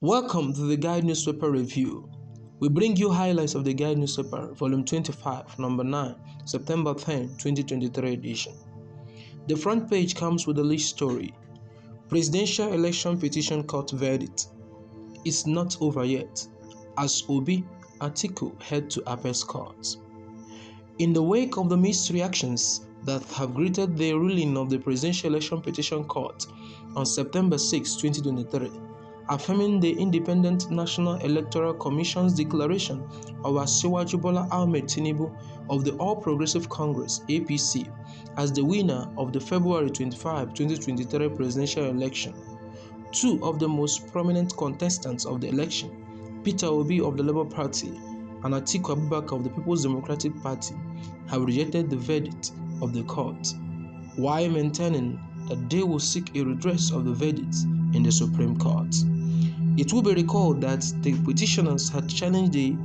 Welcome to the Guide Newspaper Review. We bring you highlights of the Guide Newspaper, Volume 25, Number 9, September 10, 2023 edition. The front page comes with a lead story. Presidential Election Petition Court Verdict. It's not over yet, as Obi Atiku head to Apex Court. In the wake of the mixed reactions that have greeted the ruling of the Presidential Election Petition Court on September 6, 2023, affirming the Independent National Electoral Commission's declaration of Asiwaju Bola Ahmed Tinubu of the All Progressive Congress (APC) as the winner of the February 25, 2023 presidential election. Two of the most prominent contestants of the election, Peter Obi of the Labour Party and Atiku Abubakar of the People's Democratic Party, have rejected the verdict of the court, while maintaining that they will seek a redress of the verdict in the Supreme Court. It will be recalled that the petitioners had challenged the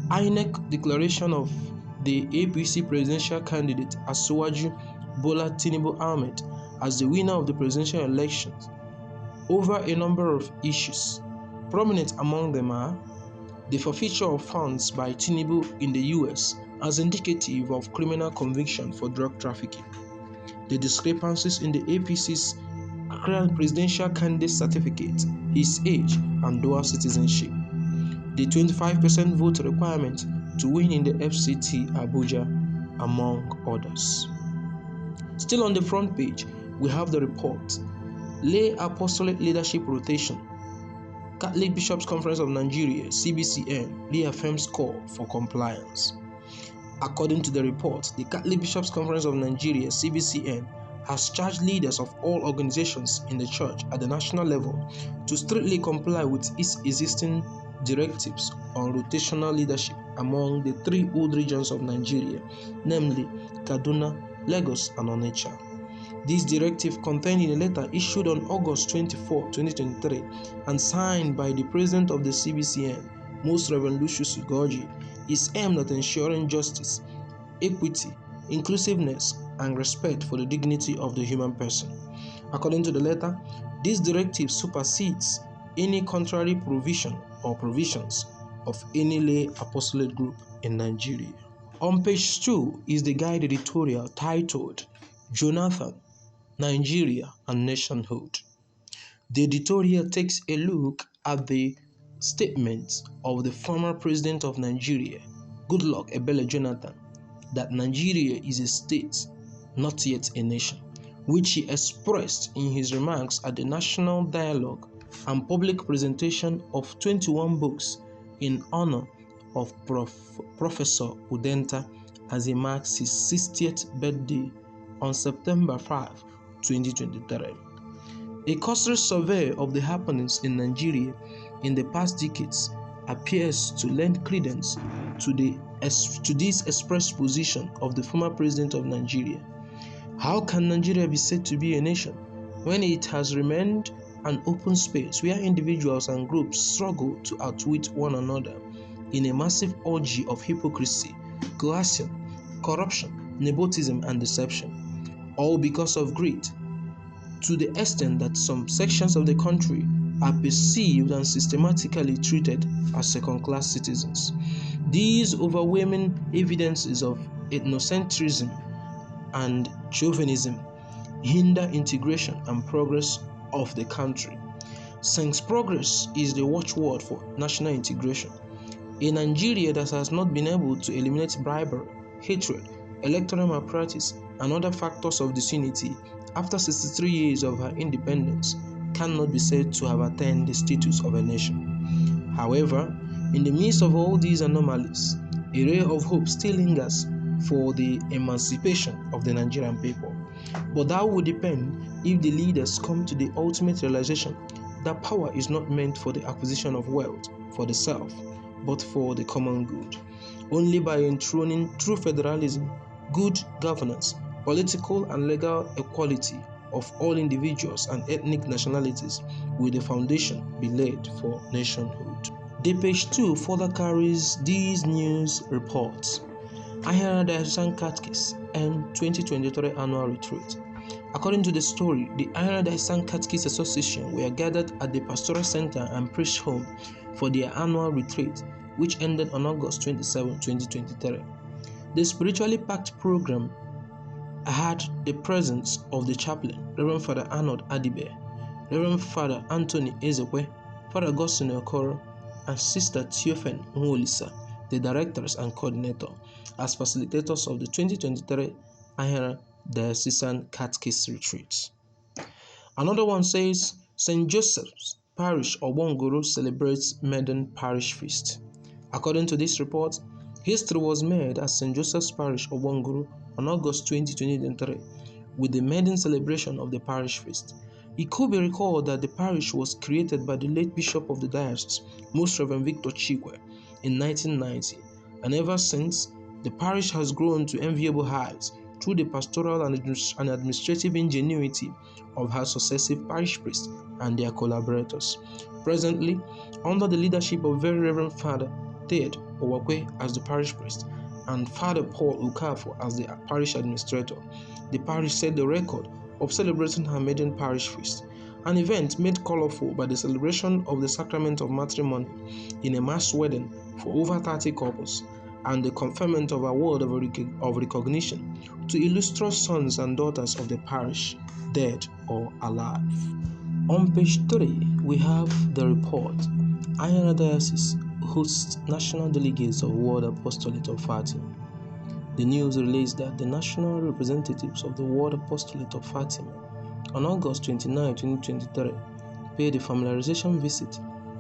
INEC declaration of the APC presidential candidate Asiwaju Bola Tinubu Ahmed as the winner of the presidential elections over a number of issues. Prominent among them are the forfeiture of funds by Tinubu in the US as indicative of criminal conviction for drug trafficking, the discrepancies in the APC's presidential candidate certificate, his age, and dual citizenship, the 25% vote requirement to win in the FCT Abuja, among others. Still on the front page, we have the report, Lay Apostolate Leadership Rotation. Catholic Bishops Conference of Nigeria, CBCN, reaffirms call for compliance. According to the report, the Catholic Bishops Conference of Nigeria, CBCN, has charged leaders of all organizations in the church at the national level to strictly comply with its existing directives on rotational leadership among the three old regions of Nigeria, namely Kaduna, Lagos, and Onitsha. This directive, contained in a letter issued on August 24, 2023, and signed by the President of the CBCN, Most Reverend Lucius Ugoji, is aimed at ensuring justice, equity, inclusiveness, and respect for the dignity of the human person. According to the letter, this directive supersedes any contrary provision or provisions of any lay apostolate group in Nigeria. On page 2 is the guide editorial titled Jonathan, Nigeria and Nationhood. The editorial takes a look at the statements of the former president of Nigeria, Goodluck Ebele Jonathan, that Nigeria is a state, not yet a nation, which he expressed in his remarks at the National Dialogue and public presentation of 21 books in honor of Professor Udenta as he marks his 60th birthday on September 5, 2023. A cursory survey of the happenings in Nigeria in the past decades appears to lend credence to this expressed position of the former president of Nigeria. How can Nigeria be said to be a nation when it has remained an open space where individuals and groups struggle to outwit one another in a massive orgy of hypocrisy, coercion, corruption, nepotism, and deception, all because of greed, to the extent that some sections of the country are perceived and systematically treated as second-class citizens? These overwhelming evidences of ethnocentrism and chauvinism hinder integration and progress of the country. Since progress is the watchword for national integration, a Nigeria that has not been able to eliminate bribery, hatred, electoral malpractice, and other factors of disunity after 63 years of her independence cannot be said to have attained the status of a nation. However, in the midst of all these anomalies, a ray of hope still lingers for the emancipation of the Nigerian people. But that will depend if the leaders come to the ultimate realization that power is not meant for the acquisition of wealth for the self, but for the common good. Only by enthroning true federalism, good governance, political and legal equality of all individuals and ethnic nationalities will the foundation be laid for nationhood. The page 2 further carries these news reports. ahiaracathdio and 2023 annual retreat. According to the story, the Diocesan Catechist Association were gathered at the Pastoral Center and Priest Home for their annual retreat, which ended on August 27, 2023. The spiritually packed program had the presence of the chaplain, Reverend Father Arnold Adibe, Reverend Father Anthony Ezekwe, Father Augustine Okoro, and Sister Theophen Nwolisa, the directors and coordinator, as facilitators of the 2023 Ahira Diocesan Catechist Retreat. Another one says, St. Joseph's Parish Obongoro celebrates Maiden Parish Feast. According to this report, history was made at St. Joseph's Parish Obongoro on August 20, 2023, with the maiden celebration of the parish feast. It could be recalled that the parish was created by the late Bishop of the Diocese, Most Reverend Victor Chikwe, in 1990, and ever since, the parish has grown to enviable heights through the pastoral and administrative ingenuity of her successive parish priests and their collaborators. Presently, under the leadership of Very Reverend Father Ted Owakwe as the parish priest and Father Paul Ukafo as the parish administrator, the parish set the record of celebrating her maiden parish feast, an event made colorful by the celebration of the sacrament of matrimony in a mass wedding for over 30 couples and the conferment of award of recognition to illustrious sons and daughters of the parish, dead or alive. On page 3, we have the report, Ahira Diocese hosts national delegates of World Apostolate of Fatima. The news relates that the national representatives of the World Apostolate of Fatima on August 29, 2023 paid a familiarization visit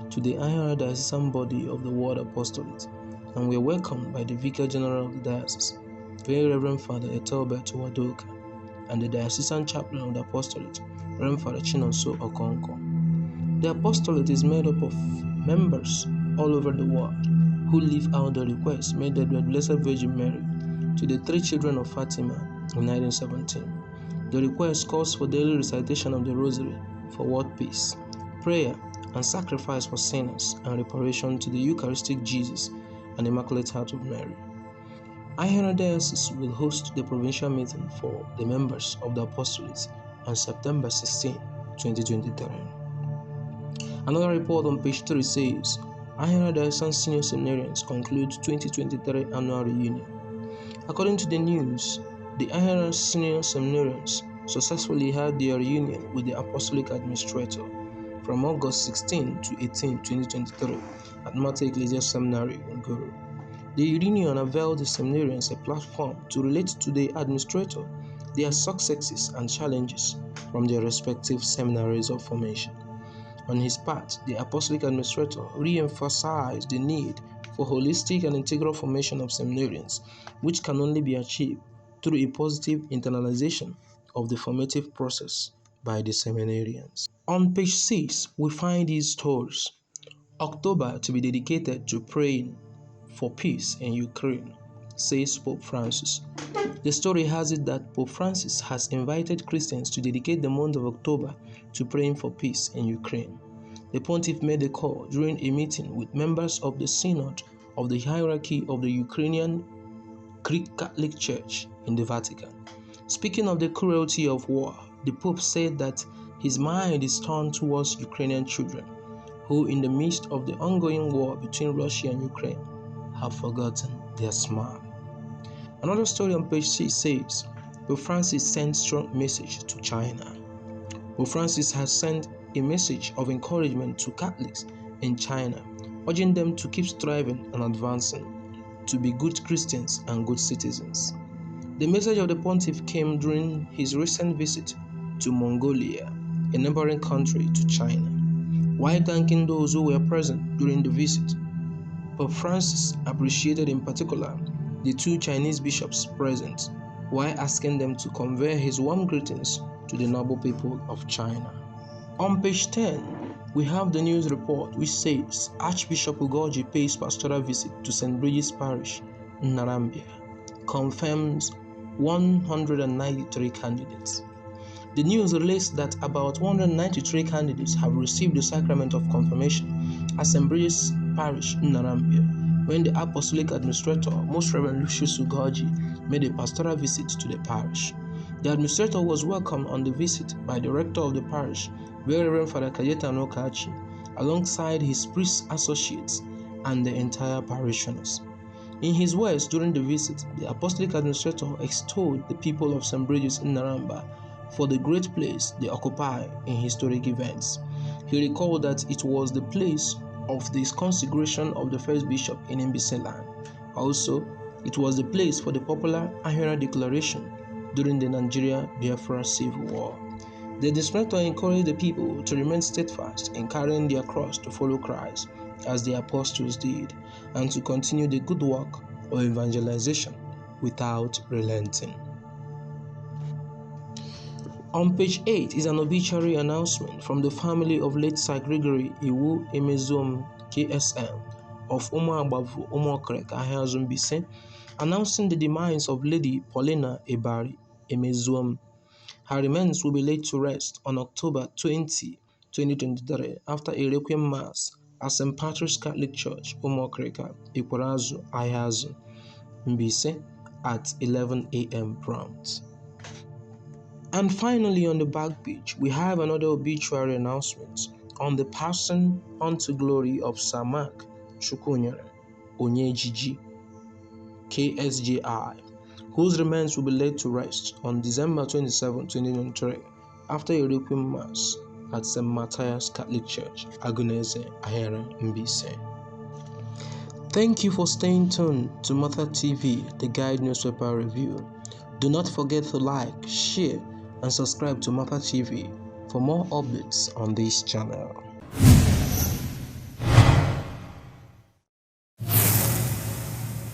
to the Ahira Diocesan body of the World Apostolate and were welcomed by the Vicar General of the Diocese, Very Reverend Father Ethelbert Wadoka, and the Diocesan Chaplain of the Apostolate, Reverend Father Chinonso Okonko. The Apostolate is made up of members all over the world who live out the request made by the Blessed Virgin Mary to the three children of Fatima in 1917. The request calls for daily recitation of the Rosary for world peace, prayer and sacrifice for sinners, and reparation to the Eucharistic Jesus and Immaculate Heart of Mary. Ahira Diocese will host the provincial meeting for the members of the Apostolate on September 16, 2023. Another report on page 3 says, Ahira Diocesan Senior Seminarians conclude 2023 annual reunion. According to the news, the Ahira Senior Seminarians successfully had their reunion with the Apostolic Administrator from August 16 to 18, 2023 at Mater Ecclesia Seminary in Guru. The reunion availed the seminarians a platform to relate to the administrator their successes and challenges from their respective seminaries of formation. On his part, the Apostolic Administrator re-emphasized the need for holistic and integral formation of seminarians, which can only be achieved through a positive internalization of the formative process by the seminarians. On page 6, we find these stories. October to be dedicated to praying for peace in Ukraine, says Pope Francis. The story has it that Pope Francis has invited Christians to dedicate the month of October to praying for peace in Ukraine. The pontiff made a call during a meeting with members of the Synod of the Hierarchy of the Ukrainian Greek Catholic Church in the Vatican. Speaking of the cruelty of war, the Pope said that his mind is turned towards Ukrainian children, who in the midst of the ongoing war between Russia and Ukraine have forgotten their smile. Another story on page 6 says, Pope Francis sent strong message to China. Pope Francis has sent a message of encouragement to Catholics in China, urging them to keep striving and advancing, to be good Christians and good citizens. The message of the pontiff came during his recent visit to Mongolia, a neighboring country to China. While thanking those who were present during the visit, Pope Francis appreciated in particular the two Chinese bishops present, while asking them to convey his warm greetings to the noble people of China. On page 10, we have the news report which says Archbishop Ugoji pays pastoral visit to St. Bridget's Parish, Narambia, confirms 193 candidates. The news relates that about 193 candidates have received the sacrament of confirmation at St. Bridget's Parish, Narambia, when the Apostolic Administrator, Most Reverend Lucius Ugoji, made a pastoral visit to the parish. The administrator was welcomed on the visit by the rector of the parish, Reverend Father Cayetano Kachi, alongside his priest associates and the entire parishioners. In his words during the visit, the apostolic administrator extolled the people of St. Bridget's in Naramba for the great place they occupy in historic events. He recalled that it was the place of the consecration of the first bishop in Mbise land. Also, it was the place for the popular Ahira Declaration during the Nigeria-Biafra Civil War. The administrator encouraged the people to remain steadfast in carrying their cross to follow Christ, as the apostles did, and to continue the good work of evangelization without relenting. On page 8 is an obituary announcement from the family of late Sir Gregory Iwu Emezom KSM of Umuagbavu Umuokrek Ahiazum Bise, announcing the demise of Lady Paulina Ebari Emezom. Her remains will be laid to rest on October 20, 2023 after a requiem mass at St. Patrick's Catholic Church, Umuokreka, Ikporazu, Ahiazu, Mbise at 11 a.m. prompt. And finally, on the back page, we have another obituary announcement on the passing unto glory of Sir Mark Chukwunyere Onyejiji, KSJI, whose remains will be laid to rest on December 27, 2023, after a requiem mass at St. Matthias Catholic Church, Aguneze, Ahera, Mbise. Thank you for staying tuned to Mother TV, the Guide Newspaper Review. Do not forget to like, share, and subscribe to Mother TV for more updates on this channel.